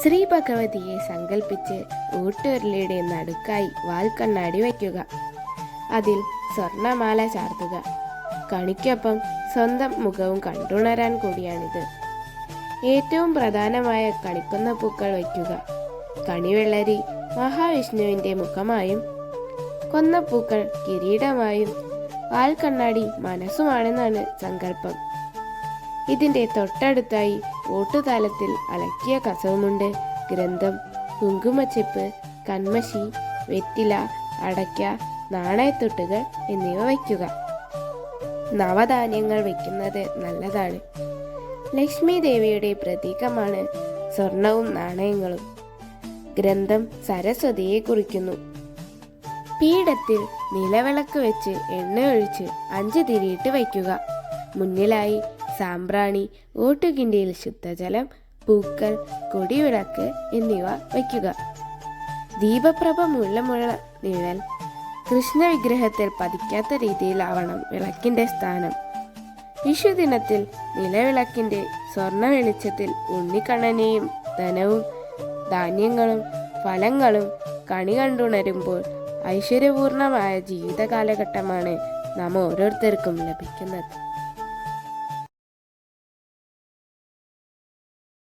ശ്രീ ഭഗവതിയെ സങ്കല്പിച്ച് ഊട്ടുരുളിയുടെ നടുക്കായി വാൽക്കണ്ണാടി വയ്ക്കുക. അതിൽ സ്വർണമാല ചാർത്തുക. കണിക്കൊപ്പം സ്വന്തം മുഖവും കണ്ടുണരാൻ കൂടിയാണിത്. ഏറ്റവും പ്രധാനമായ കണിക്കുന്ന പൂക്കൾ വയ്ക്കുക. കണിവെള്ളരി മഹാവിഷ്ണുവിൻ്റെ മുഖമായും കൊന്നപ്പൂക്കൾ കിരീടമായും വാൽക്കണ്ണാടി മനസ്സുമാണെന്നാണ് സങ്കല്പം. ഇതിൻ്റെ തൊട്ടടുത്തായി ഓട്ടുതാലത്തിൽ അലക്കിയ കസവുമുണ്ട്, ഗ്രന്ഥം, കുങ്കുമച്ചെപ്പ്, കൺമഷി, വെറ്റില, അടയ്ക്ക, നാണയത്തൊട്ടുകൾ എന്നിവ വയ്ക്കുക. നവധാന്യങ്ങൾ വയ്ക്കുന്നത് നല്ലതാണ്. ലക്ഷ്മി ദേവിയുടെ പ്രതീകമാണ് സ്വർണവും നാണയങ്ങളും. ഗ്രന്ഥം സരസ്വതിയെ കുറിക്കുന്നു. പീഠത്തിൽ നിലവിളക്ക് വെച്ച് എണ്ണ ഒഴിച്ച് 5 തിരിയിട്ട് വയ്ക്കുക. മുന്നിലായി സാമ്പ്രാണി, ഓട്ടുകിണ്ടിയിൽ ശുദ്ധജലം, പൂക്കൾ, കൊടിവിളക്ക് എന്നിവ വയ്ക്കുക. ദീപപ്രഭ മുള്ള നിഴൽ കൃഷ്ണവിഗ്രഹത്തിൽ പതിക്കാത്ത രീതിയിലാവണം വിളക്കിൻ്റെ സ്ഥാനം. വിഷുദിനത്തിൽ നിലവിളക്കിൻ്റെ സ്വർണ്ണ വെളിച്ചത്തിൽ ഉണ്ണിക്കണ്ണനെയും ധനവും ധാന്യങ്ങളും ഫലങ്ങളും കണി കണ്ടുണരുമ്പോൾ ഐശ്വര്യപൂർണമായ ജീവിത കാലഘട്ടമാണ് നാം ഓരോരുത്തർക്കും ലഭിക്കുന്നത്.